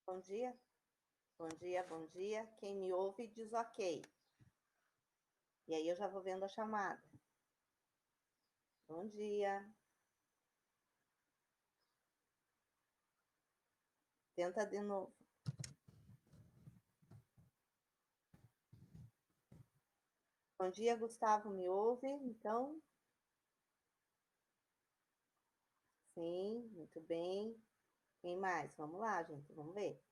Bom dia, bom dia, bom dia. Quem me ouve diz ok. E aí eu já vou vendo a chamada. Bom dia. Tenta de novo. Bom dia, Gustavo, me ouve? Então, sim, muito bem. Quem mais? Vamos lá, gente, vamos ver.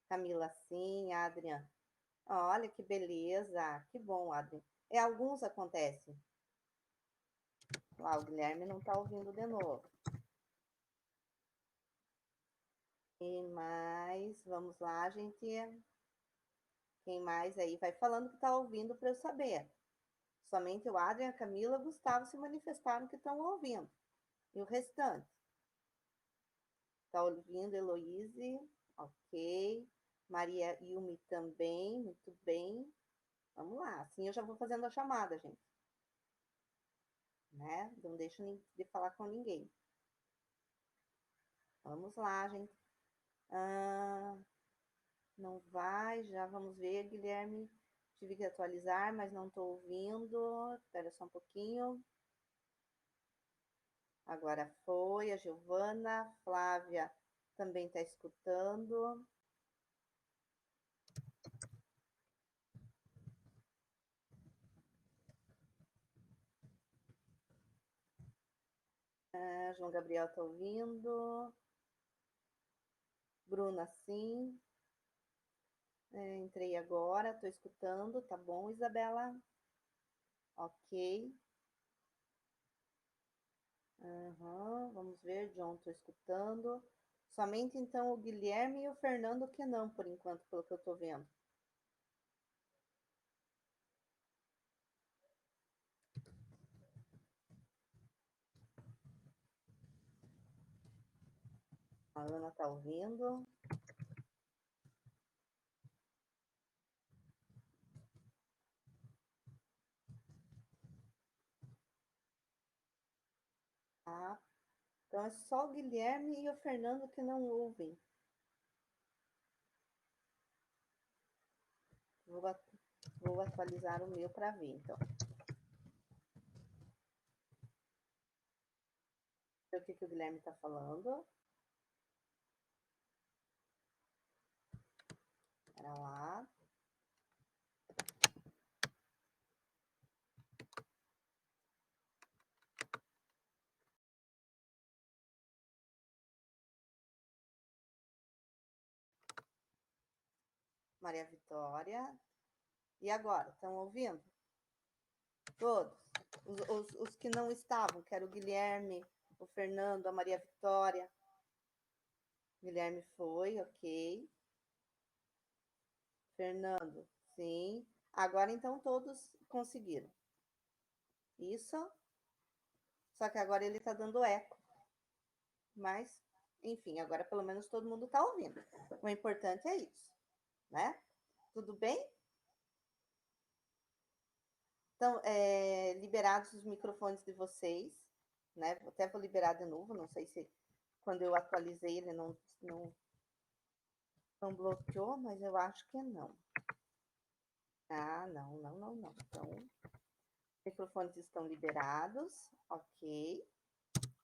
Camila, sim, Adrian. Olha que beleza, que bom, Adrian. Alguns acontecem. Lá, o Guilherme não está ouvindo de novo. Quem mais? Vamos lá, gente. Quem mais aí? Vai falando que está ouvindo para eu saber. Somente o Adrian, a Camila e o Gustavo se manifestaram que estão ouvindo. E o restante? Está ouvindo, Heloíse? Ok. Maria Yumi também, muito bem. Vamos lá, assim eu já vou fazendo a chamada, gente. Né? Não deixo de falar com ninguém. Vamos lá, gente. Não vai, já vamos ver, Guilherme. Tive que atualizar, mas não estou ouvindo. Espera só um pouquinho. Agora foi, a Giovana, Flávia também está escutando. João Gabriel está ouvindo. Bruna, sim. Entrei agora, estou escutando. Tá bom, Isabela? Ok. Vamos ver, John, estou escutando. Somente então o Guilherme e o Fernando que não, por enquanto, pelo que eu estou vendo. A Ana está ouvindo. Tá. Então é só o Guilherme e o Fernando que não ouvem. Vou atualizar o meu para ver, então. Ver o que o Guilherme está falando. Era lá. Maria Vitória. E agora, estão ouvindo? Todos. Os que não estavam, que era o Guilherme, o Fernando, a Maria Vitória. Guilherme foi, ok. Fernando, sim. Agora então todos conseguiram. Isso. Só que agora ele está dando eco. Mas, enfim, agora pelo menos todo mundo está ouvindo. O importante é isso, né? Tudo bem? Então, liberados os microfones de vocês, né? Até vou liberar de novo, não sei se quando eu atualizei ele não bloqueou, mas eu acho que não. Ah, não. Então, microfones estão liberados, ok,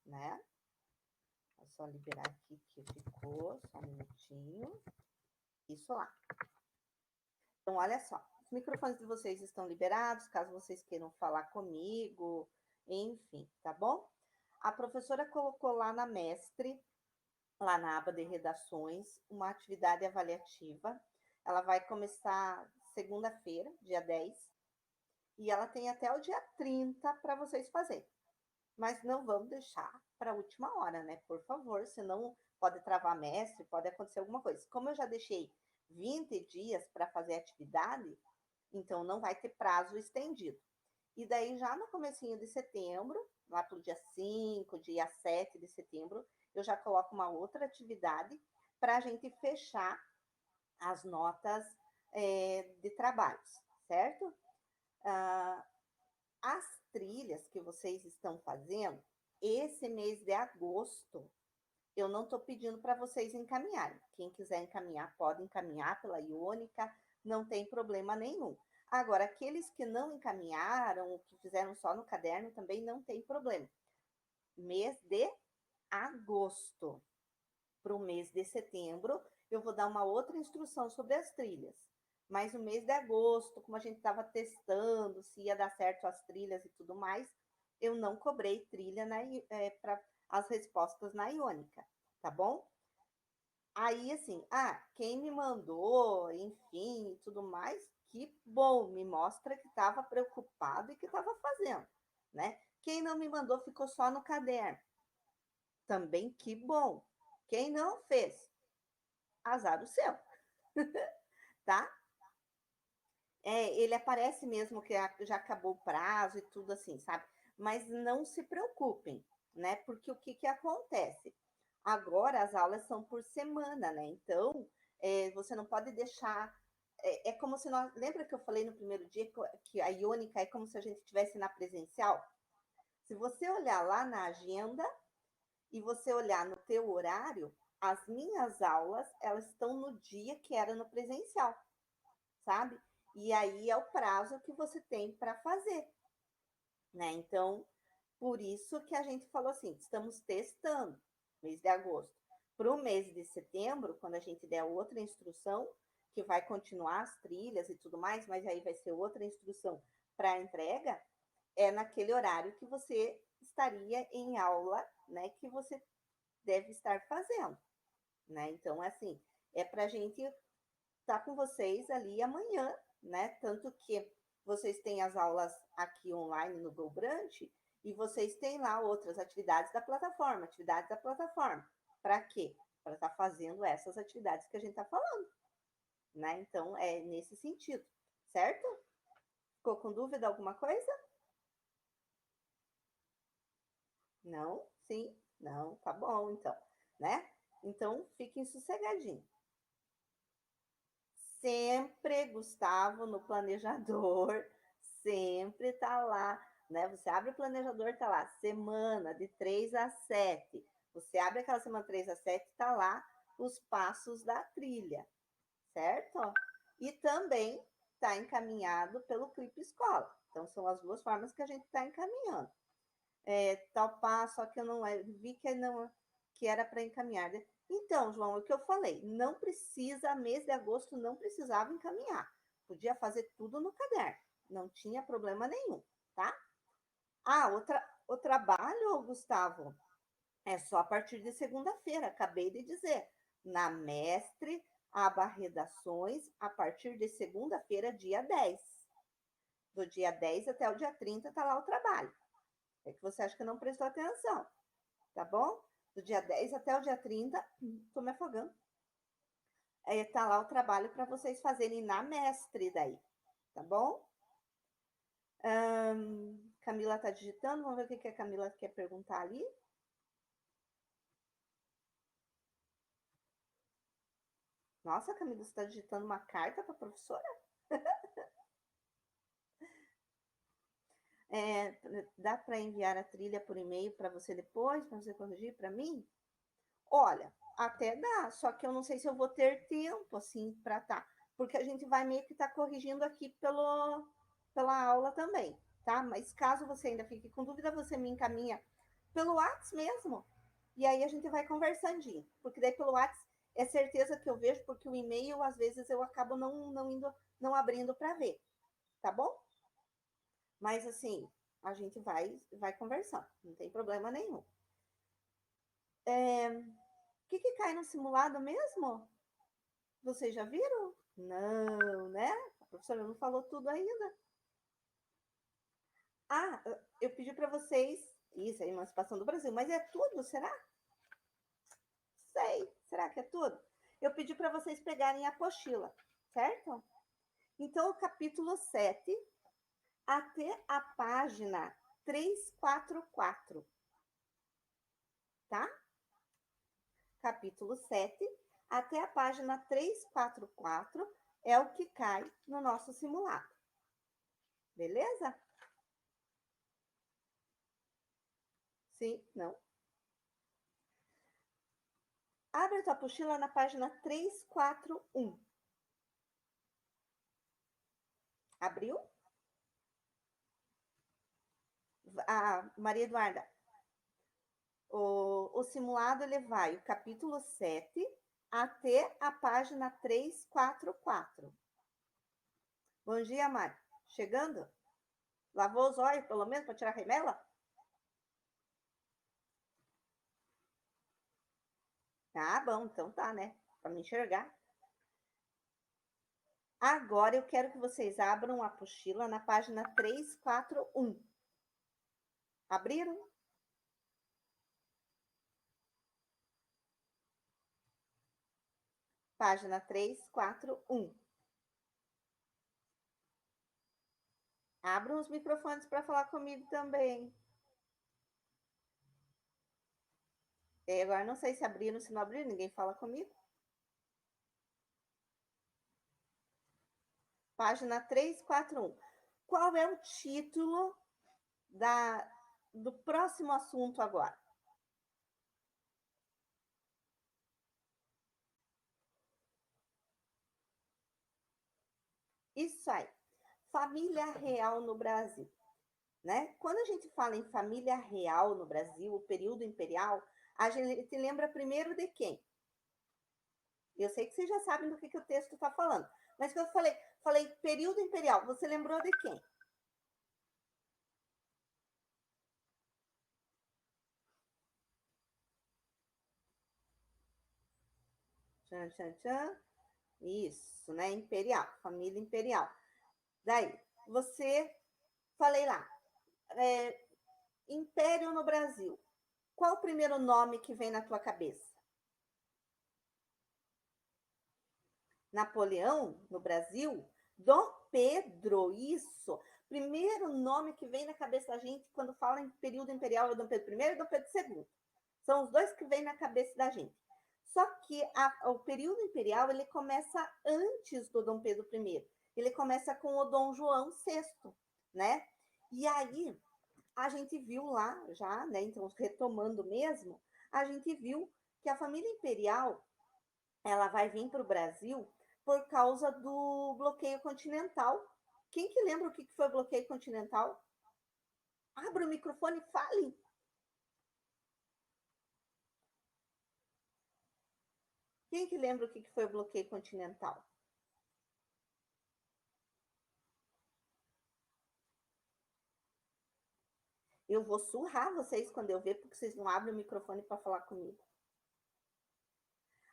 né? É só liberar aqui que ficou, só um minutinho. Isso lá. Então, olha só, os microfones de vocês estão liberados, caso vocês queiram falar comigo, enfim, tá bom? A professora colocou lá na Mestre, lá na aba de redações, uma atividade avaliativa. Ela vai começar segunda-feira, dia 10, e ela tem até o dia 30 para vocês fazerem. Mas não vamos deixar para a última hora, né? Por favor, senão pode travar mestre, pode acontecer alguma coisa. Como eu já deixei 20 dias para fazer a atividade, então não vai ter prazo estendido. E daí, já no comecinho de setembro, lá para o dia 5, dia 7 de setembro, eu já coloco uma outra atividade para a gente fechar as notas de trabalhos, certo? As trilhas que vocês estão fazendo, esse mês de agosto, eu não estou pedindo para vocês encaminharem. Quem quiser encaminhar, pode encaminhar pela Iônica, não tem problema nenhum. Agora, aqueles que não encaminharam, que fizeram só no caderno, também não tem problema. Mês de agosto para o mês de setembro, eu vou dar uma outra instrução sobre as trilhas. Mas o mês de agosto, como a gente estava testando se ia dar certo as trilhas e tudo mais, eu não cobrei trilha para as respostas na Iônica, tá bom? Aí, assim, quem me mandou, enfim, e tudo mais, que bom, me mostra que estava preocupado e que estava fazendo, né? Quem não me mandou ficou só no caderno. Também que bom. Quem não fez, azar o seu, tá? Ele aparece mesmo que já acabou o prazo e tudo assim, sabe? Mas não se preocupem, né? Porque o que acontece? Agora as aulas são por semana, né? Então, você não pode deixar. É como se nós. Lembra que eu falei no primeiro dia que a Iônica é como se a gente estivesse na presencial? Se você olhar lá na agenda e você olhar no teu horário, as minhas aulas, elas estão no dia que era no presencial, sabe? E aí é o prazo que você tem para fazer, né? Então, por isso que a gente falou assim, estamos testando mês de agosto. Para o mês de setembro, quando a gente der outra instrução, que vai continuar as trilhas e tudo mais, mas aí vai ser outra instrução para entrega, é naquele horário que você estaria em aula, né? Que você deve estar fazendo, né? Então, assim, é para a gente estar com vocês ali amanhã, né? Tanto que vocês têm as aulas aqui online no GoBrunch e vocês têm lá outras atividades da plataforma, Para quê? Para estar fazendo essas atividades que a gente está falando, né? Então, é nesse sentido, certo? Ficou com dúvida alguma coisa? Não? Sim? Não? Tá bom, então, né? Então, fiquem sossegadinhos. Sempre, Gustavo, no planejador, sempre tá lá, né? Você abre o planejador, tá lá, semana de 3 a 7. Você abre aquela semana 3 a 7, tá lá os passos da trilha, certo? E também tá encaminhado pelo Clipe Escola. Então, são as duas formas que a gente está encaminhando. Tal passo, só que eu não vi que não que era para encaminhar. Então, João, é o que eu falei, não precisa, mês de agosto não precisava encaminhar. Podia fazer tudo no caderno, não tinha problema nenhum, tá? O trabalho, Gustavo, é só a partir de segunda-feira, acabei de dizer. Na Mestre, aba Redações, a partir de segunda-feira, dia 10. Do dia 10 até o dia 30 tá lá o trabalho. É que você acha que não prestou atenção, tá bom? Do dia 10 até o dia 30, tô me afogando. Tá lá o trabalho para vocês fazerem na Mestre daí, tá bom? Camila tá digitando, vamos ver o que a Camila quer perguntar ali. Nossa, Camila, você está digitando uma carta para a professora? Dá para enviar a trilha por e-mail para você depois, para você corrigir para mim? Olha, até dá, só que eu não sei se eu vou ter tempo assim para tá, porque a gente vai meio que estar corrigindo aqui pela aula também, tá? Mas caso você ainda fique com dúvida, você me encaminha pelo WhatsApp mesmo. E aí a gente vai conversandinho, porque daí pelo WhatsApp é certeza que eu vejo, porque o e-mail às vezes eu acabo não indo, não abrindo para ver, tá bom? Mas assim, a gente vai conversando, não tem problema nenhum. O que cai no simulado mesmo? Vocês já viram? Não, né? A professora não falou tudo ainda. Eu pedi para vocês. Isso, a emancipação do Brasil. Mas é tudo, será? Sei. Será que é tudo? Eu pedi para vocês pegarem a apostila, certo? Então, o capítulo 7 até a página 344, tá? Capítulo 7 até a página 344 é o que cai no nosso simulado. Beleza? Sim, não. Abre a tua apostila na página 341. Abriu? Maria Eduarda, o simulado ele vai o capítulo 7 até a página 344. Bom dia, Mari. Chegando? Lavou os olhos, pelo menos, para tirar a remela? Ah, bom, então tá, né? Para me enxergar. Agora eu quero que vocês abram a apostila na página 341. Abriram? Página 341. Abram os microfones para falar comigo também. E agora não sei se abriram, se não abriram, ninguém fala comigo. Página 341. Qual é o título do próximo assunto agora? Isso aí. Família real no Brasil. Né? Quando a gente fala em família real no Brasil, o período imperial, a gente lembra primeiro de quem? Eu sei que vocês já sabem do que o texto está falando, mas quando eu falei período imperial, você lembrou de quem? Tchan, tchan, tchan. Isso, né? Imperial, família imperial. Daí, falei lá, Império no Brasil. Qual o primeiro nome que vem na tua cabeça? Napoleão no Brasil? Dom Pedro, isso. Primeiro nome que vem na cabeça da gente quando fala em período imperial é Dom Pedro I e Dom Pedro II. São os dois que vêm na cabeça da gente. Só que o período imperial ele começa antes do Dom Pedro I. Ele começa com o Dom João VI, né? E aí a gente viu lá já, né? Então retomando mesmo, a gente viu que a família imperial ela vai vir para o Brasil por causa do bloqueio continental. Quem que lembra o que foi o bloqueio continental? Abra o microfone e fale. Quem que lembra o que foi o bloqueio continental? Eu vou surrar vocês quando eu ver, porque vocês não abrem o microfone para falar comigo.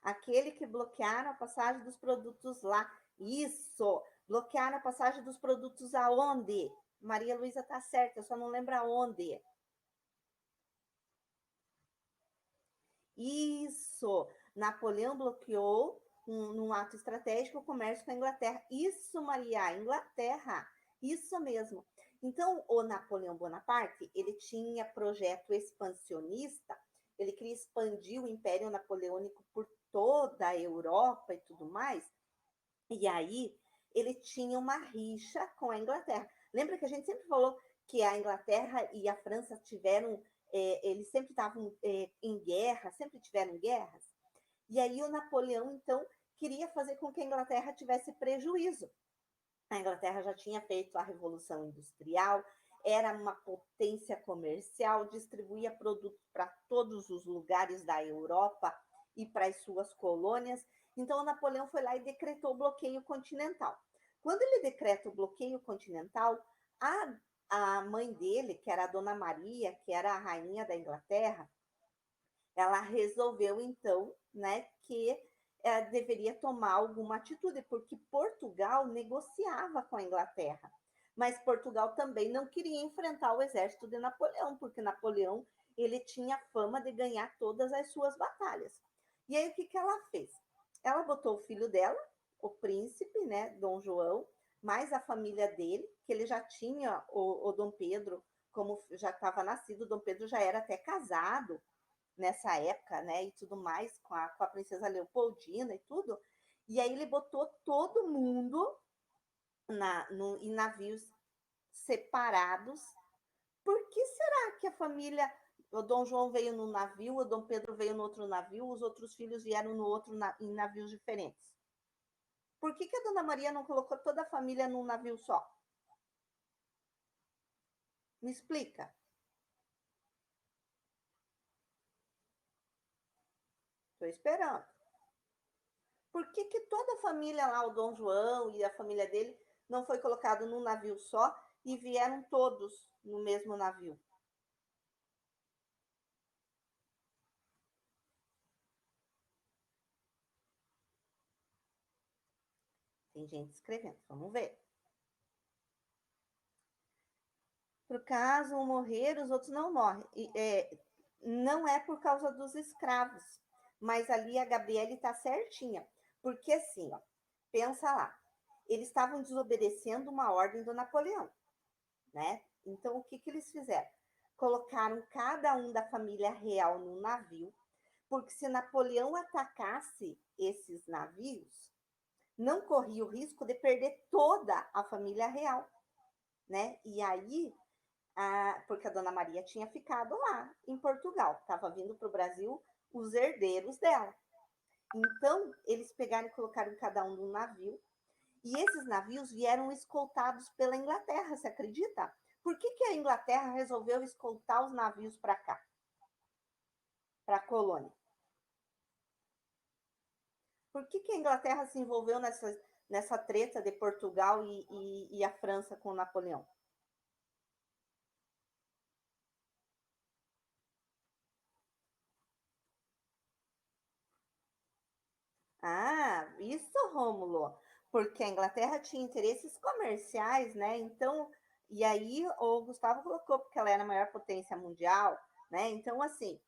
Aquele que bloquearam a passagem dos produtos lá. Isso! Bloquearam a passagem dos produtos aonde? Maria Luísa tá certa, eu só não lembro aonde. Isso! Napoleão bloqueou, num ato estratégico, o comércio com a Inglaterra. Isso, Maria, Inglaterra. Isso mesmo. Então, o Napoleão Bonaparte, ele tinha projeto expansionista, ele queria expandir o Império Napoleônico por toda a Europa e tudo mais, e aí ele tinha uma rixa com a Inglaterra. Lembra que a gente sempre falou que a Inglaterra e a França tiveram, eles sempre estavam em guerra, sempre tiveram guerras. E aí o Napoleão, então, queria fazer com que a Inglaterra tivesse prejuízo. A Inglaterra já tinha feito a Revolução Industrial, era uma potência comercial, distribuía produtos para todos os lugares da Europa e para as suas colônias. Então, o Napoleão foi lá e decretou o bloqueio continental. Quando ele decreta o bloqueio continental, a mãe dele, que era a Dona Maria, que era a rainha da Inglaterra, ela resolveu então, né, que deveria tomar alguma atitude, porque Portugal negociava com a Inglaterra, mas Portugal também não queria enfrentar o exército de Napoleão, porque Napoleão ele tinha fama de ganhar todas as suas batalhas. E aí o que ela fez? Ela botou o filho dela, o príncipe, né, Dom João, mais a família dele, que ele já tinha o Dom Pedro, como já estava nascido, o Dom Pedro já era até casado nessa época, né, e tudo mais, com a princesa Leopoldina e tudo. E aí ele botou todo mundo em navios separados. Por que será que a família O Dom João veio no navio, o Dom Pedro veio no outro navio, os outros filhos vieram no outro em navios diferentes. Por que a Dona Maria não colocou toda a família num navio só? Me explica. Estou esperando. Por que toda a família lá, o Dom João e a família dele, não foi colocado num navio só e vieram todos no mesmo navio? Tem gente escrevendo, vamos ver. Por caso um morrer, os outros não morrem. Não é por causa dos escravos, mas ali a Gabriele está certinha. Porque assim, ó, pensa lá, eles estavam desobedecendo uma ordem do Napoleão, né? Então o que eles fizeram? Colocaram cada um da família real no navio, porque se Napoleão atacasse esses navios, não corria o risco de perder toda a família real, né? E aí porque a Dona Maria tinha ficado lá em Portugal, estava vindo para o Brasil os herdeiros dela. Então, eles pegaram e colocaram cada um num navio, e esses navios vieram escoltados pela Inglaterra, você acredita? Por que a Inglaterra resolveu escoltar os navios para cá, para a colônia? Por que a Inglaterra se envolveu nessa treta de Portugal e a França com Napoleão? Isso, Rômulo, porque a Inglaterra tinha interesses comerciais, né? Então, e aí o Gustavo colocou porque ela era a maior potência mundial, né? Então, assim,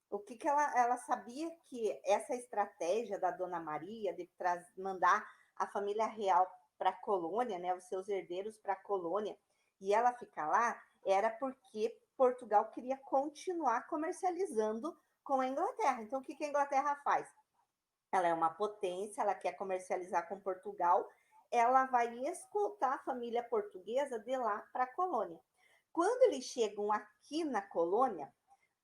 o que ela sabia que essa estratégia da Dona Maria de mandar a família real para a colônia, né? Os seus herdeiros para a colônia e ela ficar lá, era porque Portugal queria continuar comercializando com a Inglaterra. Então, o que a Inglaterra faz? Ela é uma potência, ela quer comercializar com Portugal, ela vai escoltar a família portuguesa de lá para a colônia. Quando eles chegam aqui na colônia,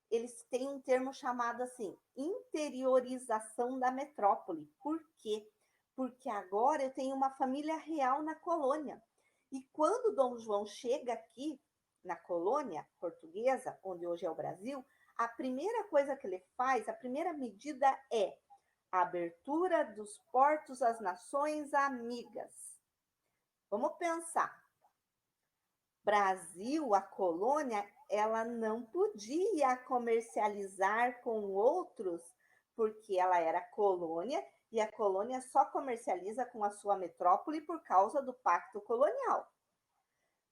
eles têm um termo chamado assim, interiorização da metrópole. Por quê? Porque agora eu tenho uma família real na colônia. E quando Dom João chega aqui na colônia portuguesa, onde hoje é o Brasil, a primeira coisa que ele faz, a primeira medida é a abertura dos portos às nações amigas. Vamos pensar. Brasil, a colônia, ela não podia comercializar com outros, porque ela era colônia e a colônia só comercializa com a sua metrópole por causa do pacto colonial.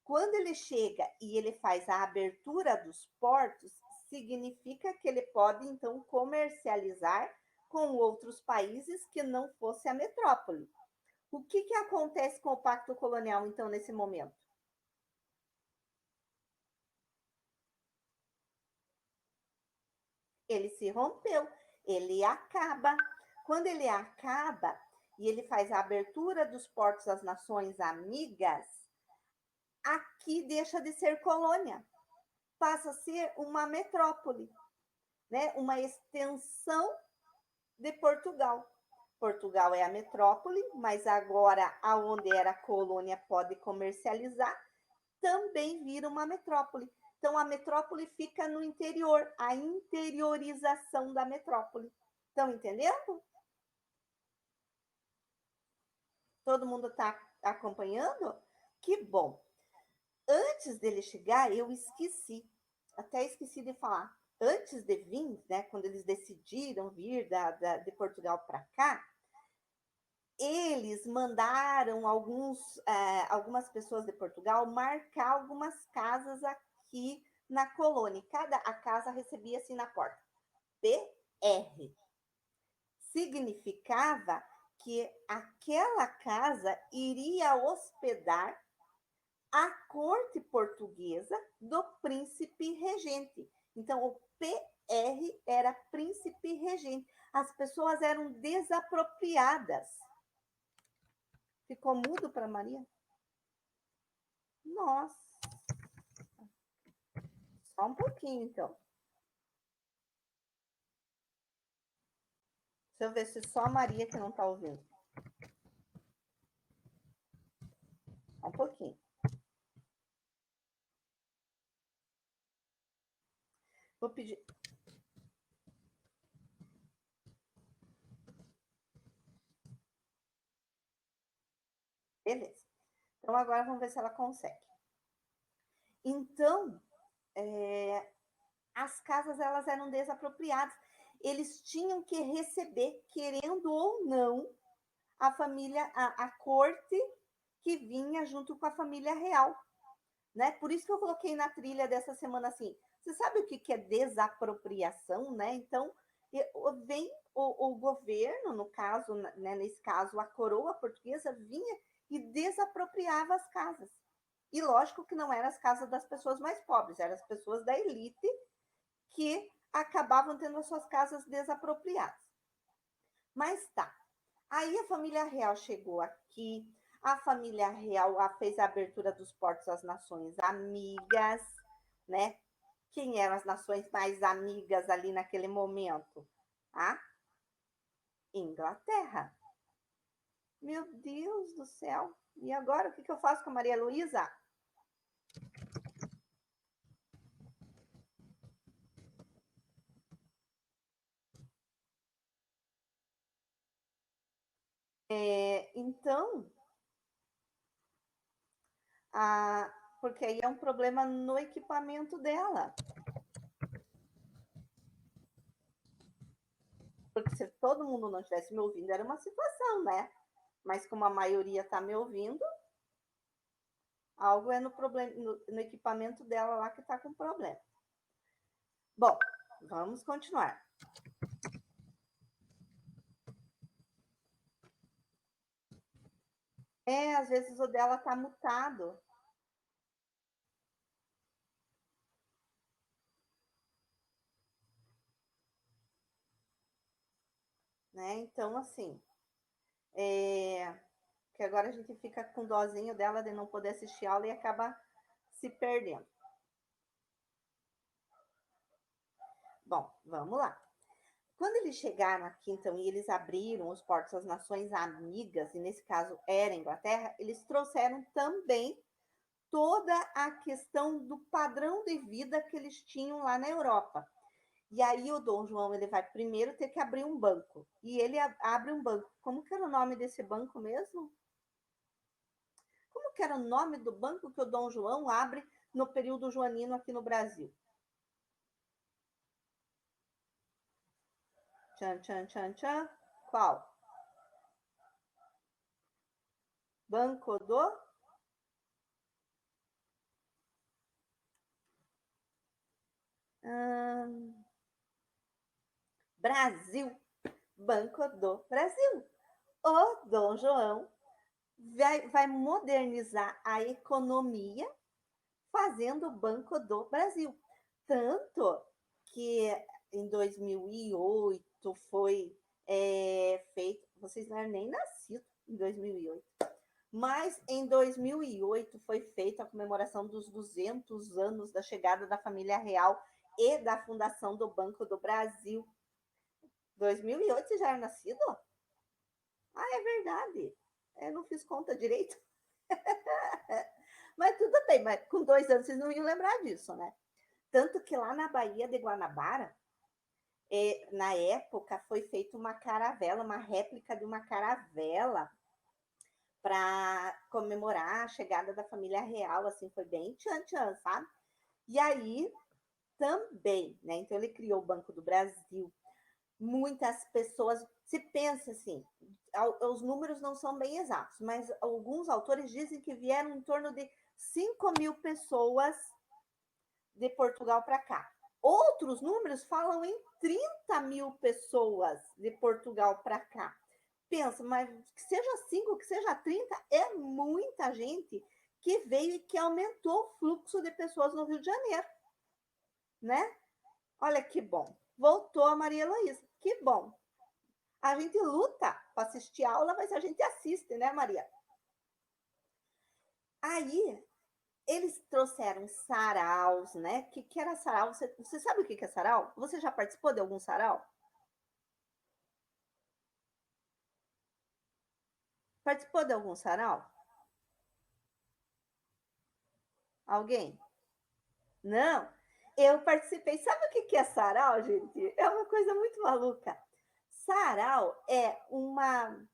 Quando ele chega e ele faz a abertura dos portos, significa que ele pode então comercializar com outros países que não fosse a metrópole. O que acontece com o pacto colonial então nesse momento? Ele se rompeu, ele acaba. Quando ele acaba e ele faz a abertura dos portos às nações amigas, aqui deixa de ser colônia, passa a ser uma metrópole, né? Uma extensão de Portugal. Portugal é a metrópole, mas agora aonde era colônia pode comercializar, também vira uma metrópole. Então a metrópole fica no interior, a interiorização da metrópole. Estão entendendo? Todo mundo está acompanhando? Que bom. Antes dele chegar, eu esqueci, até esqueci de falar. Antes de vir, né, quando eles decidiram vir de Portugal para cá, eles mandaram algumas pessoas de Portugal marcar algumas casas aqui na colônia. A casa recebia assim na porta, PR. Significava que aquela casa iria hospedar a corte portuguesa do príncipe regente. Então, o PR era príncipe regente. As pessoas eram desapropriadas. Ficou mudo para Maria? Nossa. Só um pouquinho, então. Deixa eu ver se só a Maria que não está ouvindo. Um pouquinho. Vou pedir. Beleza. Então, agora vamos ver se ela consegue. Então, as casas elas eram desapropriadas. Eles tinham que receber, querendo ou não, a família, a corte que vinha junto com a família real. Né? Por isso que eu coloquei na trilha dessa semana assim. Você sabe o que é desapropriação, né? Então, vem o governo, no caso, né, nesse caso, a coroa portuguesa vinha e desapropriava as casas. E lógico que não eram as casas das pessoas mais pobres, eram as pessoas da elite que acabavam tendo as suas casas desapropriadas. Mas tá. Aí a família real chegou aqui, a família real fez a abertura dos portos às nações amigas, né? Quem eram as nações mais amigas ali naquele momento? A Inglaterra. Meu Deus do céu. E agora o que eu faço com a Maria Luísa? Então, porque aí é um problema no equipamento dela. Porque se todo mundo não estivesse me ouvindo, era uma situação, né? Mas como a maioria está me ouvindo, algo é no equipamento dela lá que está com problema. Bom, vamos continuar. Às vezes o dela está mutado. Né? Então, assim, que agora a gente fica com dozinho dela de não poder assistir aula e acaba se perdendo. Bom, vamos lá. Quando eles chegaram aqui, então, e eles abriram os portos às nações amigas, e nesse caso era a Inglaterra, eles trouxeram também toda a questão do padrão de vida que eles tinham lá na Europa. E aí o Dom João ele vai primeiro ter que abrir um banco. E ele abre um banco. Como que era o nome desse banco mesmo? Como que era o nome do banco que o Dom João abre no período joanino aqui no Brasil? Tchan, tchan, tchan, tchan. Qual? Banco do Brasil. Banco do Brasil. O Dom João vai modernizar a economia fazendo o Banco do Brasil. Tanto que em 2008 foi feito, vocês não eram nem nascidos em 2008, mas em 2008 foi feita a comemoração dos 200 anos da chegada da família real e da fundação do Banco do Brasil. 2008 você já era nascido? Ah, é verdade. Eu não fiz conta direito. Mas tudo bem, mas com 2 anos vocês não iam lembrar disso, né? Tanto que lá na Baía de Guanabara, na época, foi feita uma caravela, uma réplica de uma caravela para comemorar a chegada da família real, assim, foi bem tchan-tchan, sabe? E aí, também, né? Então, ele criou o Banco do Brasil. Muitas pessoas, se pensa assim, os números não são bem exatos, mas alguns autores dizem que vieram em torno de 5.000 pessoas de Portugal para cá. Outros números falam em 30.000 pessoas de Portugal para cá. Pensa, mas que seja 5, que seja 30, é muita gente que veio e que aumentou o fluxo de pessoas no Rio de Janeiro, né? Olha que bom. Voltou a Maria Heloísa, que bom. A gente luta para assistir a aula, mas a gente assiste, né, Maria? Aí, eles trouxeram saraus, né? O que era sarau? Você sabe o que é sarau? Você já participou de algum sarau? Participou de algum sarau? Alguém? Não? Eu participei. Sabe o que é sarau, gente? É uma coisa muito maluca. Sarau é uma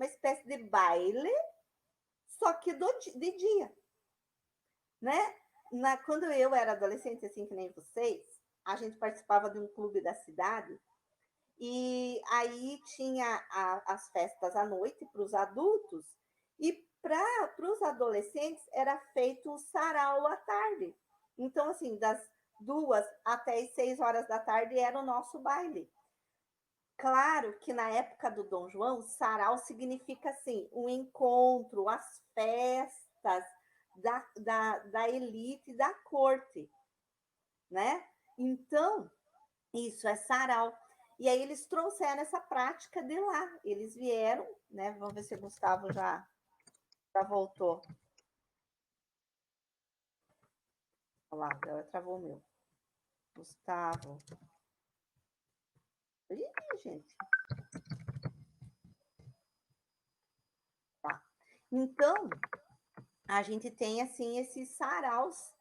espécie de baile, só que de dia, né? Quando eu era adolescente, assim que nem vocês, a gente participava de um clube da cidade e aí tinha as festas à noite para os adultos e para os adolescentes era feito o sarau à tarde. Então, assim, das 2 até as 6 horas da tarde era o nosso baile. Claro que na época do Dom João, sarau significa assim, um encontro, as festas da elite da corte, né? Então, isso é sarau. E aí eles trouxeram essa prática de lá. Eles vieram, né? Vamos ver se o Gustavo já voltou. Olha lá, ela travou o meu. Gustavo. Ih, gente. Tá. Então, a gente tem assim esses saraus,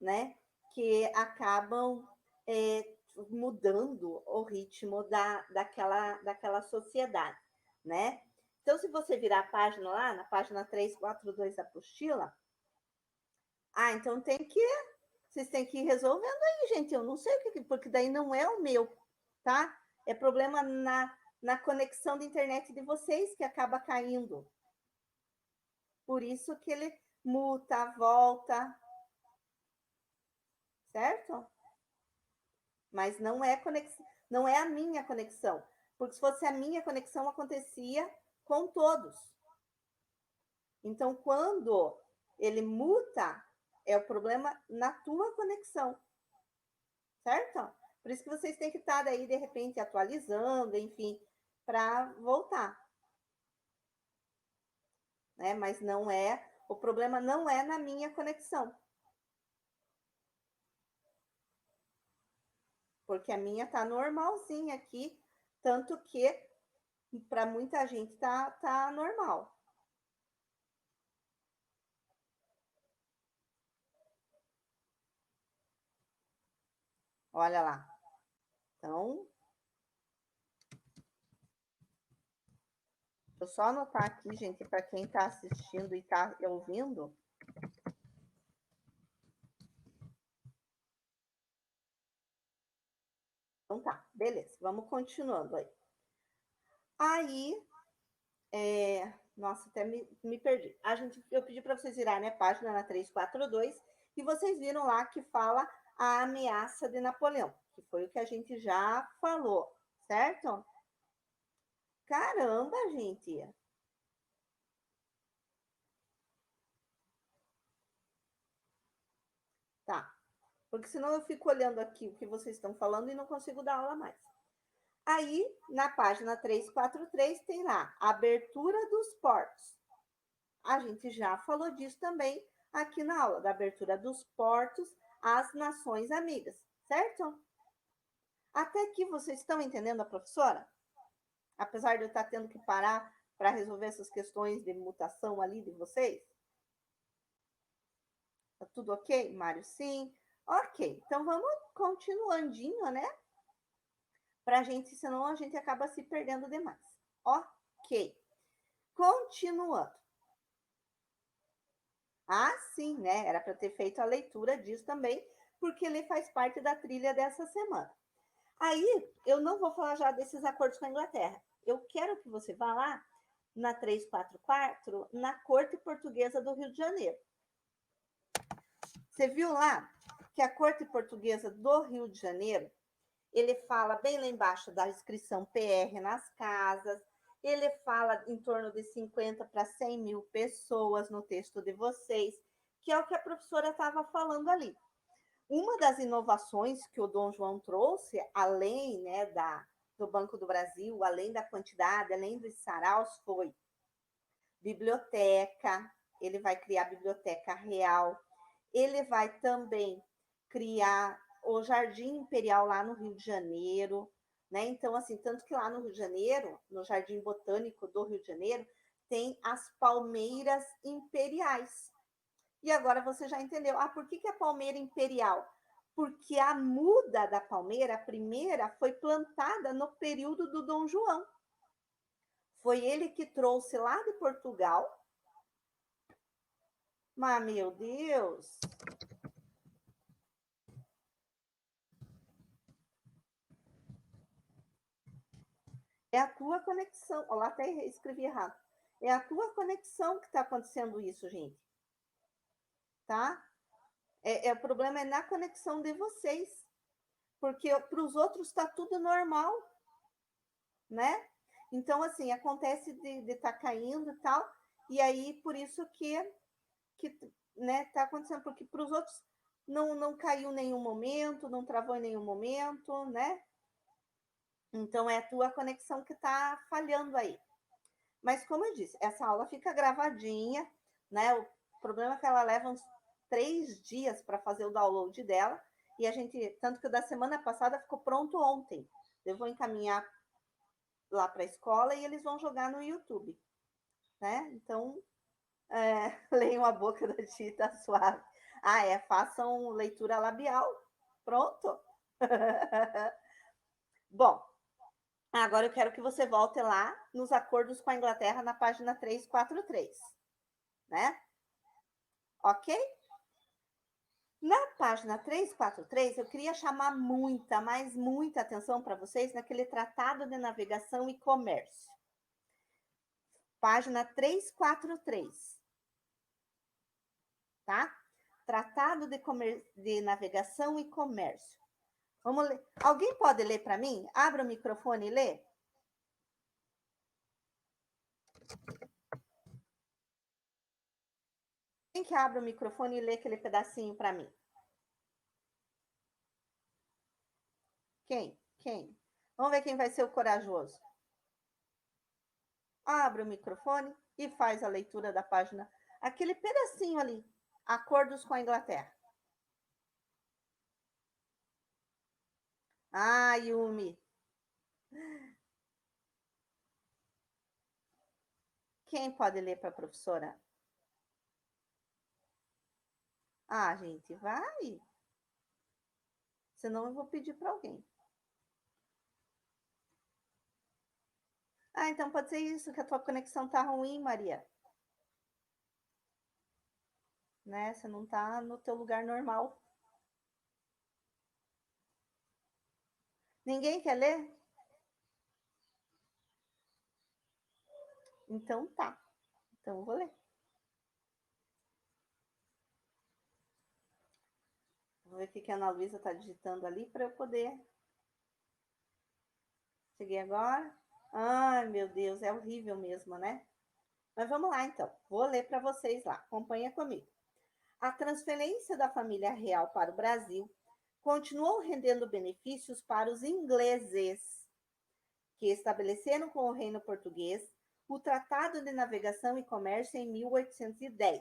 né? Que acabam mudando o ritmo daquela sociedade, né? Então, se você virar a página lá, na página 342 da apostila, então vocês têm que ir resolvendo aí, gente. Eu não sei o que, porque daí não é o meu, tá? É problema na conexão de internet de vocês que acaba caindo. Por isso que ele muta, volta, certo? Mas não é conexão, não é a minha conexão. Porque se fosse a minha conexão, acontecia com todos. Então, quando ele muta, é o problema na tua conexão. Certo? Por isso que vocês têm que estar aí, de repente, atualizando, enfim, para voltar. Né? Mas não é, o problema não é na minha conexão. Porque a minha tá normalzinha aqui, tanto que para muita gente tá normal. Olha lá. Então, vou só anotar aqui, gente, para quem está assistindo e está ouvindo. Então tá, beleza, vamos continuando aí. Aí, nossa, até me perdi. Eu pedi para vocês virarem a página na 342 e vocês viram lá que fala a ameaça de Napoleão, que foi o que a gente já falou, certo? Caramba, gente! Tá, porque senão eu fico olhando aqui o que vocês estão falando e não consigo dar aula mais. Aí, na página 343, tem lá a abertura dos portos. A gente já falou disso também aqui na aula, da abertura dos portos às nações amigas, certo? Até aqui vocês estão entendendo a professora? Apesar de eu estar tendo que parar para resolver essas questões de mutação ali de vocês? Tá tudo ok, Mário? Sim. Ok, então vamos continuandinho, né? Pra gente, senão a gente acaba se perdendo demais. Ok. Continuando. Sim, né? Era para ter feito a leitura disso também, porque ele faz parte da trilha dessa semana. Aí, eu não vou falar já desses acordos com a Inglaterra. Eu quero que você vá lá na 344, na Corte Portuguesa do Rio de Janeiro. Você viu lá que a Corte Portuguesa do Rio de Janeiro, ele fala bem lá embaixo da inscrição PR nas casas, ele fala em torno de 50 para 100 mil pessoas no texto de vocês, que é o que a professora estava falando ali. Uma das inovações que o Dom João trouxe, além, né, do Banco do Brasil, além da quantidade, além dos saraus, foi biblioteca, ele vai criar a Biblioteca Real, ele vai também criar o Jardim Imperial lá no Rio de Janeiro, né? Então, assim, tanto que lá no Rio de Janeiro, no Jardim Botânico do Rio de Janeiro, tem as palmeiras imperiais. E agora você já entendeu. Ah, por que é palmeira imperial? Porque a muda da palmeira, a primeira, foi plantada no período do Dom João. Foi ele que trouxe lá de Portugal. Mas, meu Deus! É a tua conexão. Olha lá, até escrevi errado. É a tua conexão que está acontecendo isso, gente. Tá? O problema é na conexão de vocês. Porque para os outros está tudo normal, né? Então, assim, acontece de estar caindo e tal. E aí, por isso que né, tá acontecendo. Porque para os outros não caiu em nenhum momento, não travou em nenhum momento, né? Então, é a tua conexão que está falhando aí. Mas, como eu disse, essa aula fica gravadinha, né? O problema é que ela leva uns 3 dias para fazer o download dela. E a gente, tanto que o da semana passada ficou pronto ontem. Eu vou encaminhar lá para a escola e eles vão jogar no YouTube, né? Então, leiam a boca da Tita suave. Ah, façam leitura labial. Pronto. Bom, agora eu quero que você volte lá nos acordos com a Inglaterra na página 343, né? Ok? Na página 343, eu queria chamar muita, mas muita atenção para vocês naquele Tratado de Navegação e Comércio. Página 343. Tá? Tratado de Navegação e Comércio. Vamos ler. Alguém pode ler para mim? Abra o microfone e lê. Quem que abre o microfone e lê aquele pedacinho para mim? Quem? Quem? Vamos ver quem vai ser o corajoso. Abre o microfone e faz a leitura da página. Aquele pedacinho ali. Acordos com a Inglaterra. Ah, Yumi. Quem pode ler para a professora? Ah, gente, vai. Senão eu vou pedir para alguém. Ah, então pode ser isso, que a tua conexão tá ruim, Maria. Né? Você não tá no teu lugar normal. Ninguém quer ler? Então tá. Então eu vou ler. Vou ver o que a Ana Luísa tá digitando ali para eu poder. Cheguei agora. Ai, meu Deus, é horrível mesmo, né? Mas vamos lá então. Vou ler para vocês lá. Acompanha comigo. A transferência da família real para o Brasil continuou rendendo benefícios para os ingleses, que estabeleceram com o reino português o Tratado de Navegação e Comércio em 1810.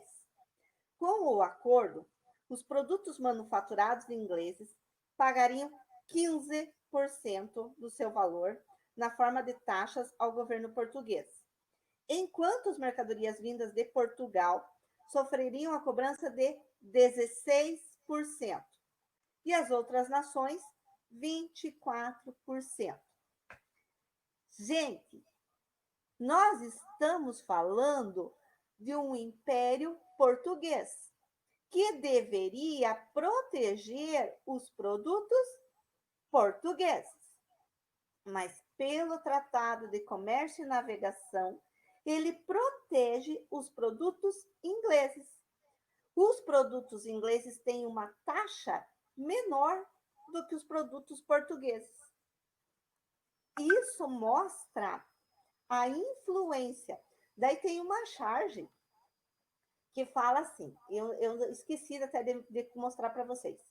Com o acordo, os produtos manufaturados ingleses pagariam 15% do seu valor na forma de taxas ao governo português, enquanto as mercadorias vindas de Portugal sofreriam a cobrança de 16% e as outras nações 24%. Gente, nós estamos falando de um império português que deveria proteger os produtos portugueses. Mas pelo Tratado de Comércio e Navegação, ele protege os produtos ingleses. Os produtos ingleses têm uma taxa menor do que os produtos portugueses. Isso mostra a influência. Daí tem uma charge que fala assim, eu esqueci até de mostrar para vocês,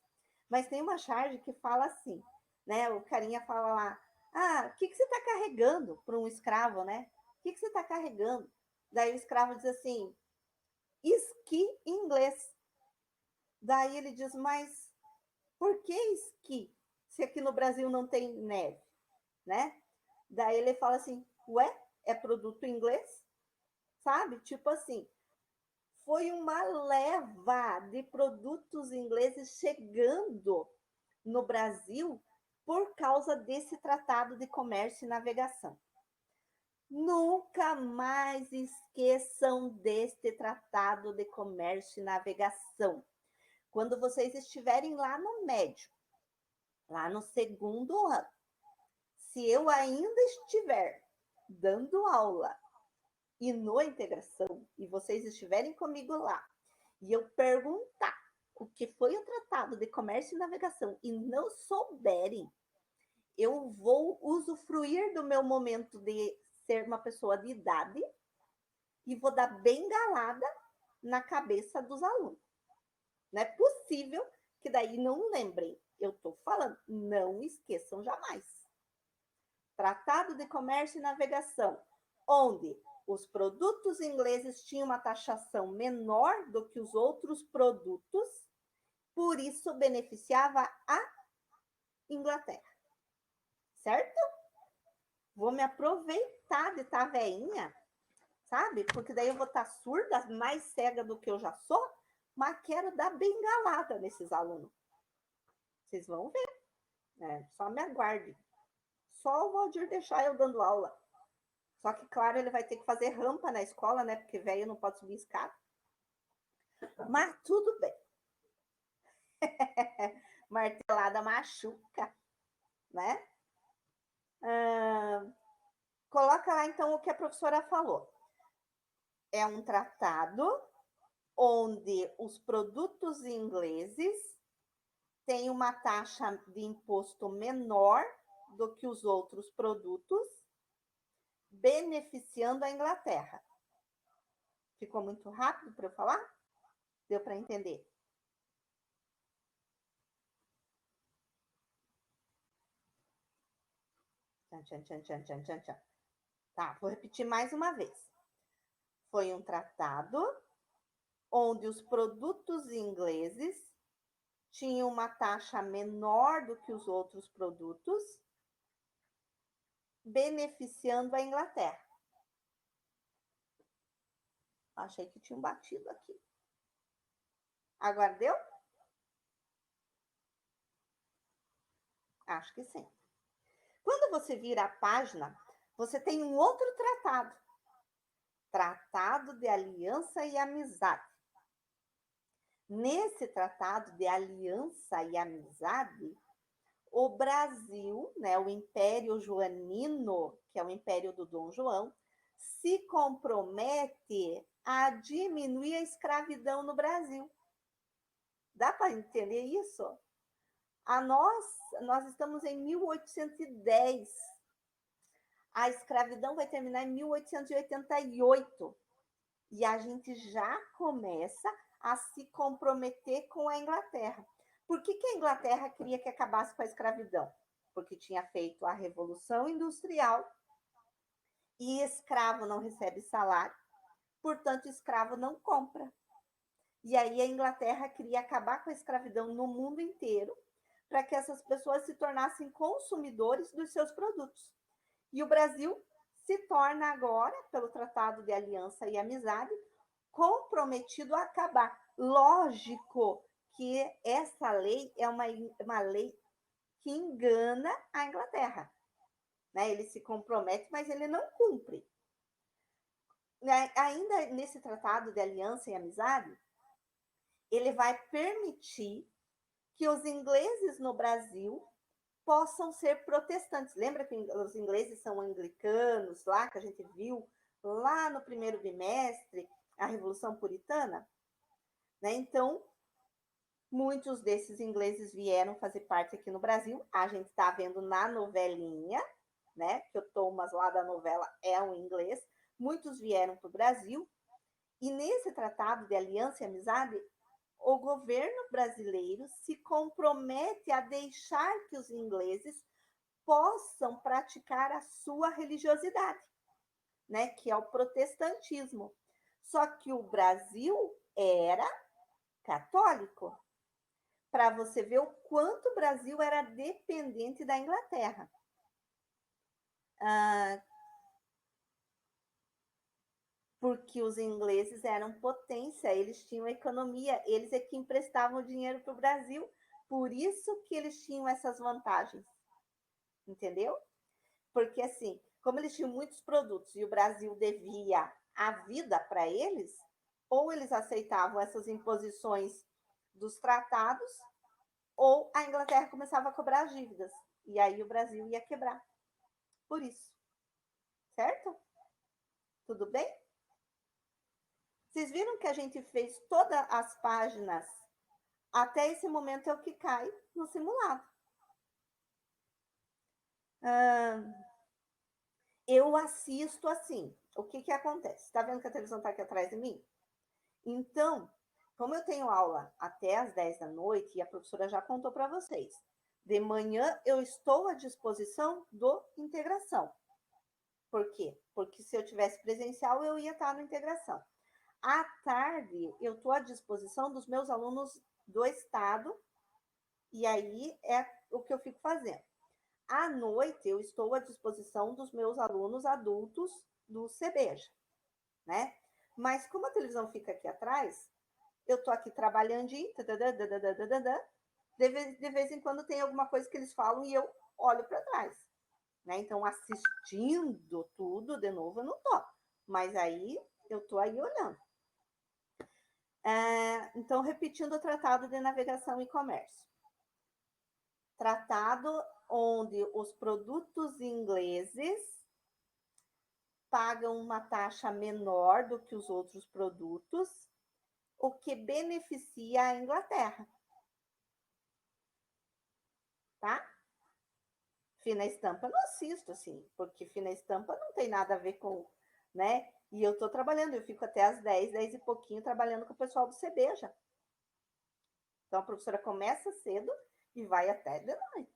mas tem uma charge que fala assim, né? O carinha fala lá, o que você está carregando para um escravo, né? O que você está carregando? Daí o escravo diz assim, esqui em inglês. Daí ele diz, mas por que esqui? Se aqui no Brasil não tem neve, né? Daí ele fala assim, ué, é produto inglês? sabe? Tipo assim, foi uma leva de produtos ingleses chegando no Brasil por causa desse tratado de comércio e navegação. Nunca mais esqueçam deste tratado de comércio e navegação. Quando vocês estiverem lá no médio, lá no segundo ano, se eu ainda estiver dando aula e no integração, e vocês estiverem comigo lá, e eu perguntar o que foi o Tratado de Comércio e Navegação e não souberem, eu vou usufruir do meu momento de ser uma pessoa de idade e vou dar bengalada na cabeça dos alunos. Não é possível que daí não lembrem. Eu estou falando, não esqueçam jamais. Tratado de Comércio e Navegação, onde os produtos ingleses tinham uma taxação menor do que os outros produtos, por isso beneficiava a Inglaterra. Certo? Vou me aproveitar de estar veinha, sabe? Porque daí eu vou estar surda, mais cega do que eu já sou, mas quero dar bengalada nesses alunos. Vocês vão ver, né? Só me aguarde. Só o Valdir deixar eu dando aula. Só que, claro, ele vai ter que fazer rampa na escola, né? Porque velho não pode subir escada. Mas tudo bem. Martelada machuca, né? Coloca lá, então, o que a professora falou. É um tratado onde os produtos ingleses têm uma taxa de imposto menor do que os outros produtos, beneficiando a Inglaterra. Ficou muito rápido para eu falar? Deu para entender? Tchan, tchan, tchan, tchan, tchan, tchan. Tá, vou repetir mais uma vez. Foi um tratado onde os produtos ingleses tinham uma taxa menor do que os outros produtos, beneficiando a Inglaterra. Achei que tinham batido aqui. Agora deu? Acho que sim. Quando você vira a página, você tem um outro tratado. Tratado de Aliança e Amizade. Nesse tratado de aliança e amizade, o Brasil, né, o Império Joanino, que é o Império do Dom João, se compromete a diminuir a escravidão no Brasil. Dá para entender isso? Nós estamos em 1810. A escravidão vai terminar em 1888. E a gente já começa a se comprometer com a Inglaterra. Por que a Inglaterra queria que acabasse com a escravidão? Porque tinha feito a Revolução Industrial e escravo não recebe salário, portanto, escravo não compra. E aí a Inglaterra queria acabar com a escravidão no mundo inteiro para que essas pessoas se tornassem consumidores dos seus produtos. E o Brasil se torna agora, pelo Tratado de Aliança e Amizade, comprometido a acabar. Lógico que essa lei é uma lei que engana a Inglaterra. Né? Ele se compromete, mas ele não cumpre. Ainda nesse Tratado de Aliança e Amizade, ele vai permitir que os ingleses no Brasil possam ser protestantes. Lembra que os ingleses são anglicanos, lá que a gente viu lá no primeiro bimestre, a Revolução Puritana? Né? Então, muitos desses ingleses vieram fazer parte aqui no Brasil. A gente está vendo na novelinha, né? Que o Thomas lá da novela é um inglês. Muitos vieram para o Brasil. E nesse tratado de aliança e amizade, o governo brasileiro se compromete a deixar que os ingleses possam praticar a sua religiosidade, né, que é o protestantismo. Só que o Brasil era católico. Para você ver o quanto o Brasil era dependente da Inglaterra. Porque os ingleses eram potência, eles tinham economia, eles é que emprestavam dinheiro para o Brasil, por isso que eles tinham essas vantagens, entendeu? Porque assim, como eles tinham muitos produtos e o Brasil devia a vida para eles, ou eles aceitavam essas imposições dos tratados, ou a Inglaterra começava a cobrar as dívidas, e aí o Brasil ia quebrar. Por isso, certo? Tudo bem? Vocês viram que a gente fez todas as páginas, até esse momento é o que cai no simulado. Eu assisto assim. O que, que acontece? Está vendo que a televisão está aqui atrás de mim? Então, como eu tenho aula até às 10 da noite, e a professora já contou para vocês, de manhã eu estou à disposição do integração. Por quê? Porque se eu tivesse presencial, eu ia estar no integração. À tarde, eu estou à disposição dos meus alunos do estado, e aí é o que eu fico fazendo. À noite, eu estou à disposição dos meus alunos adultos do CBEJA, né? Mas como a televisão fica aqui atrás, eu estou aqui trabalhando de vez em quando tem alguma coisa que eles falam e eu olho para trás, né? Então, assistindo tudo de novo, eu não estou. Mas aí, eu estou aí olhando. Então, repetindo o Tratado de Navegação e Comércio. Tratado onde os produtos ingleses pagam uma taxa menor do que os outros produtos, o que beneficia a Inglaterra. Tá? Fina estampa não assisto, assim, porque fina estampa não tem nada a ver com, né? E eu estou trabalhando, eu fico até às 10, 10 e pouquinho trabalhando com o pessoal do CBEJA. Então, a professora começa cedo e vai até de noite.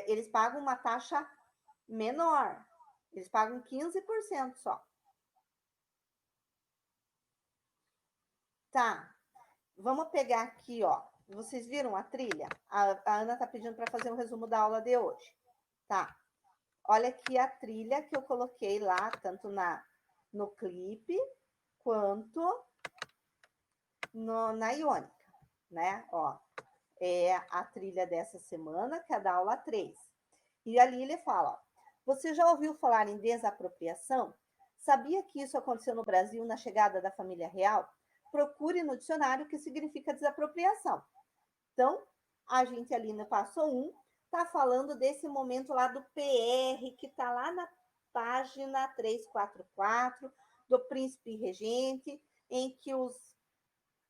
Eles pagam uma taxa menor. Eles pagam 15% só. Tá. Vamos pegar aqui, ó. Vocês viram a trilha? A Ana tá pedindo para fazer um resumo da aula de hoje. Tá. Olha aqui a trilha que eu coloquei lá, tanto no clipe quanto na Iônica, né? Ó, é a trilha dessa semana, que é da aula 3. E ali ele fala, ó, você já ouviu falar em desapropriação? Sabia que isso aconteceu no Brasil na chegada da família real? Procure no dicionário o que significa desapropriação. Então, a gente ali no passo 1 está falando desse momento lá do PR, que está lá na página 344, do príncipe regente, em que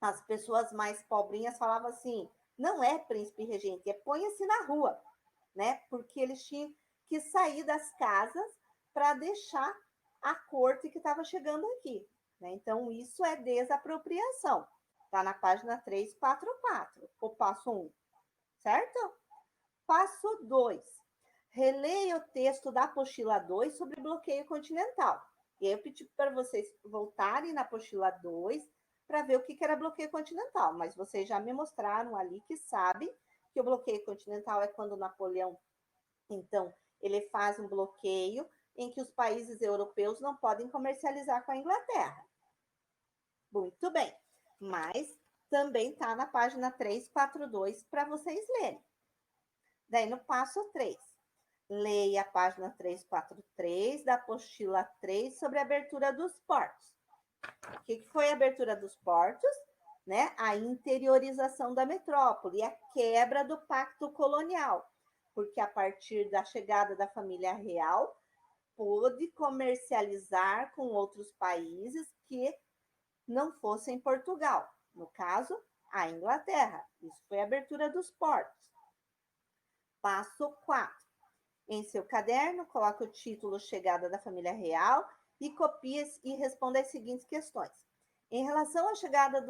as pessoas mais pobrinhas falavam assim, não é príncipe regente, é ponha-se na rua, né? Porque eles tinham que sair das casas para deixar a corte que estava chegando aqui. Né? Então, isso é desapropriação. Está na página 344, o passo 1, certo? Passo 2. Releia o texto da apostila 2 sobre bloqueio continental. E aí eu pedi para vocês voltarem na apostila 2 para ver o que era bloqueio continental. Mas vocês já me mostraram ali que sabem que o bloqueio continental é quando Napoleão, então, ele faz um bloqueio em que os países europeus não podem comercializar com a Inglaterra. Muito bem, mas também está na página 342 para vocês lerem. Daí, no passo 3, leia a página 343 da apostila 3 sobre a abertura dos portos. O que foi a abertura dos portos? Né? A interiorização da metrópole e a quebra do pacto colonial, porque a partir da chegada da família real, pôde comercializar com outros países que não fossem Portugal, no caso, a Inglaterra. Isso foi a abertura dos portos. Passo 4. Em seu caderno, coloque o título Chegada da Família Real e copie e responda as seguintes questões. Em relação à chegada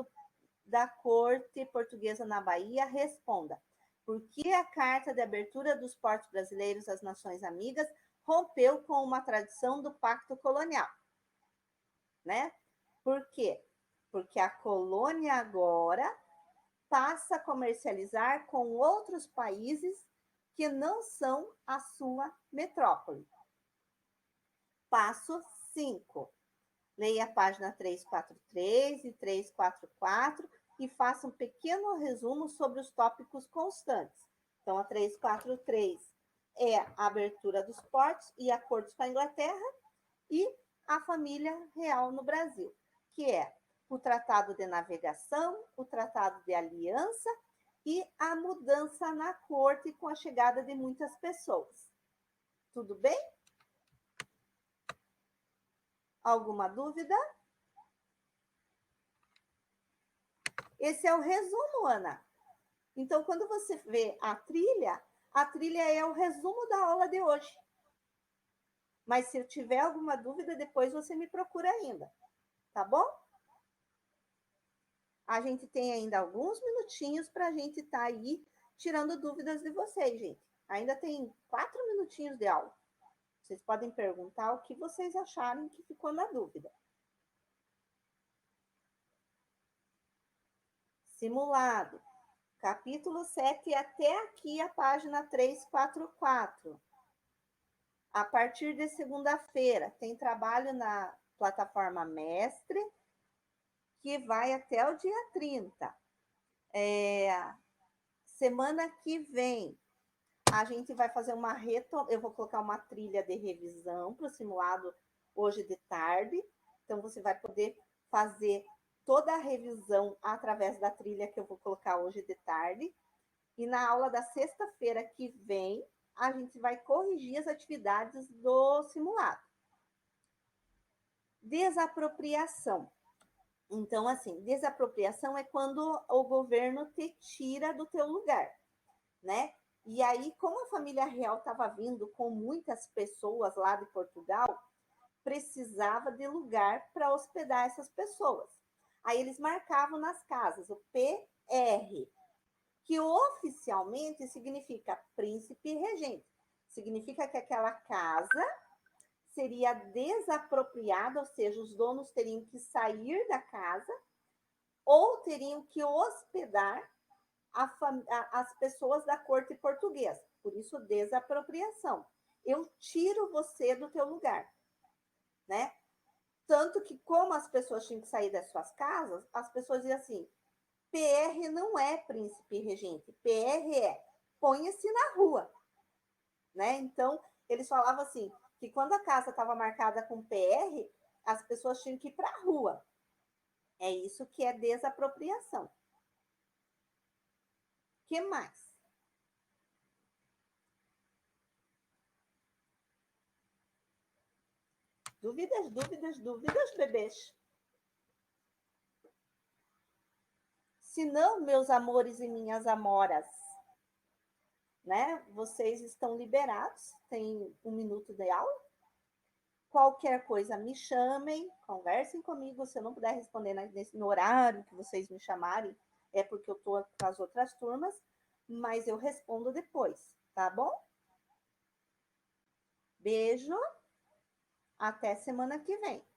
da corte portuguesa na Bahia, responda. Por que a Carta de Abertura dos Portos Brasileiros às Nações Amigas rompeu com uma tradição do pacto colonial? Né? Por quê? Porque a colônia agora passa a comercializar com outros países que não são a sua metrópole. Passo 5. Leia a página 343 e 344 e faça um pequeno resumo sobre os tópicos constantes. Então, a 343 é a abertura dos portos e acordos com a Inglaterra e a família real no Brasil, que é o Tratado de Navegação, o Tratado de Aliança e a mudança na corte com a chegada de muitas pessoas. Tudo bem? Alguma dúvida? Esse é o resumo, Ana. Então, quando você vê a trilha é o resumo da aula de hoje. Mas se eu tiver alguma dúvida, depois você me procura ainda, tá bom? A gente tem ainda alguns minutinhos para a gente estar aí tirando dúvidas de vocês, gente. Ainda tem 4 minutinhos de aula. Vocês podem perguntar o que vocês acharem que ficou na dúvida. Simulado. Capítulo 7, até aqui a página 344. A partir de segunda-feira, tem trabalho na plataforma Mestre, que vai até o dia 30. Semana que vem, a gente vai fazer uma retomada. Eu vou colocar uma trilha de revisão para o simulado hoje de tarde. Então, você vai poder fazer toda a revisão através da trilha que eu vou colocar hoje de tarde. E na aula da sexta-feira que vem, a gente vai corrigir as atividades do simulado. Desapropriação. Então, assim, desapropriação é quando o governo te tira do teu lugar, né? E aí, como a família real estava vindo com muitas pessoas lá de Portugal, precisava de lugar para hospedar essas pessoas. Aí eles marcavam nas casas o PR, que oficialmente significa príncipe regente. Significa que aquela casa seria desapropriada, ou seja, os donos teriam que sair da casa ou teriam que hospedar as pessoas da corte portuguesa. Por isso, desapropriação. Eu tiro você do teu lugar, né? Tanto que, como as pessoas tinham que sair das suas casas, as pessoas diziam assim, PR não é príncipe regente, PR é ponha-se na rua, né? Então, eles falavam assim, que quando a casa estava marcada com PR, as pessoas tinham que ir para a rua. É isso que é desapropriação. O que mais? Dúvidas, dúvidas, dúvidas, bebês? Se não, meus amores e minhas amoras, né? Vocês estão liberados, tem 1 minuto de aula. Qualquer coisa me chamem, conversem comigo. Se eu não puder responder no horário que vocês me chamarem, é porque eu estou com as outras turmas, mas eu respondo depois, tá bom? Beijo, até semana que vem.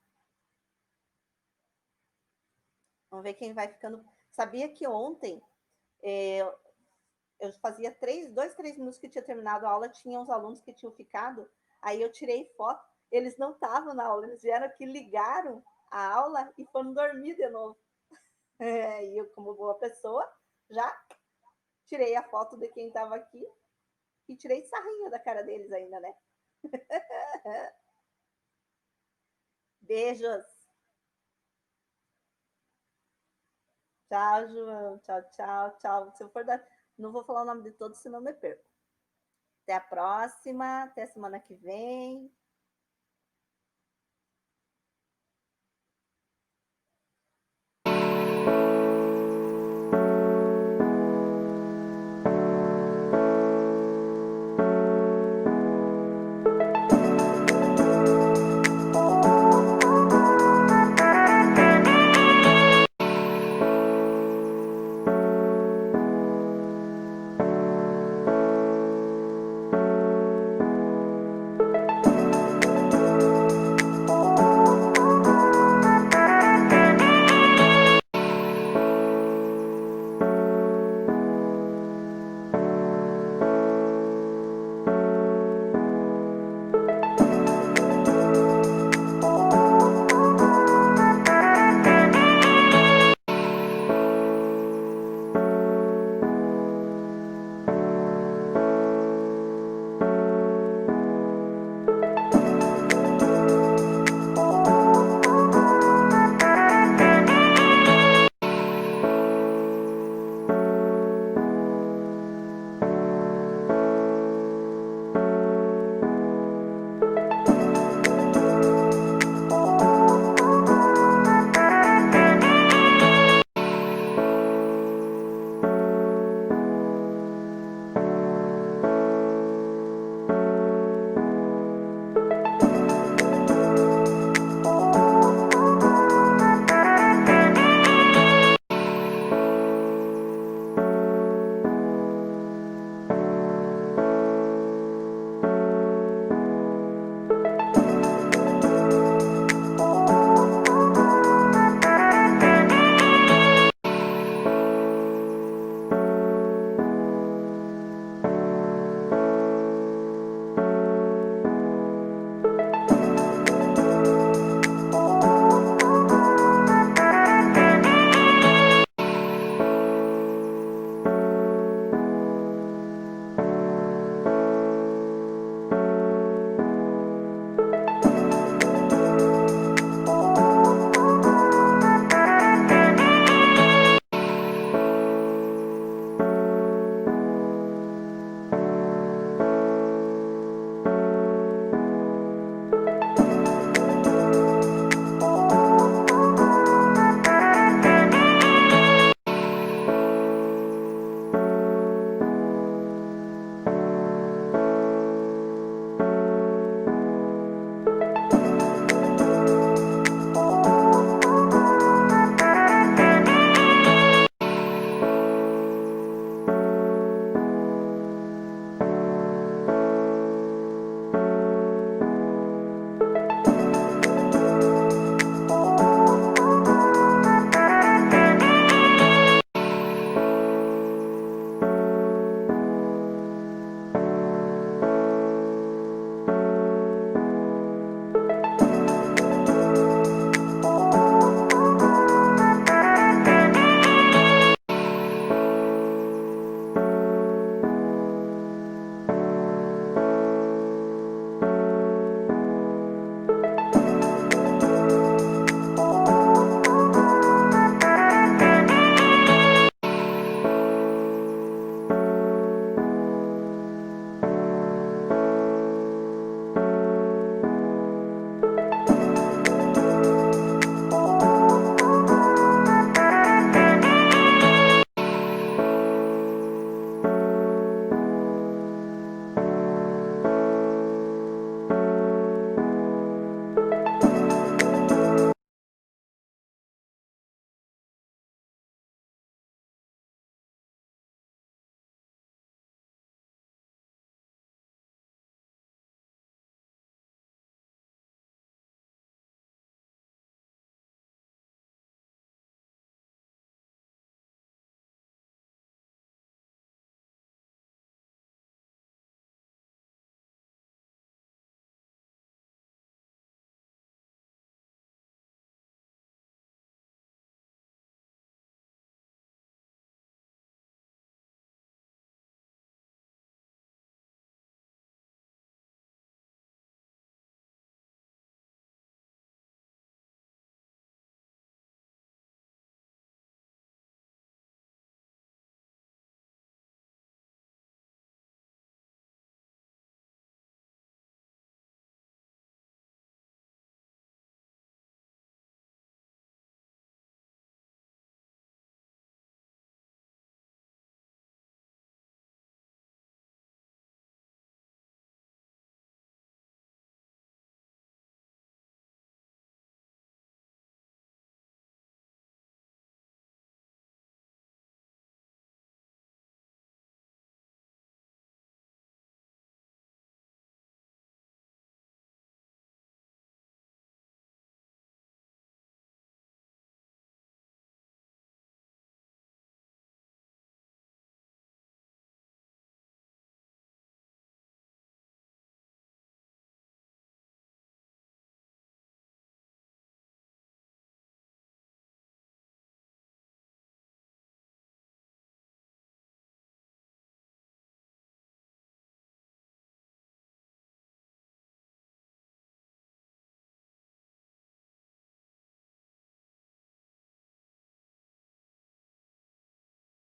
Vamos ver quem vai ficando. Sabia que ontem eu fazia 2, 3 minutos que tinha terminado a aula, tinha uns alunos que tinham ficado, aí eu tirei foto, eles não estavam na aula, eles vieram aqui, ligaram a aula e foram dormir de novo. E eu, como boa pessoa, já tirei a foto de quem estava aqui e tirei sarrinho da cara deles ainda, né? Beijos. Tchau, João. Tchau, tchau, tchau. Se eu for dar... Não vou falar o nome de todos, senão me perco. Até a próxima. Até semana que vem.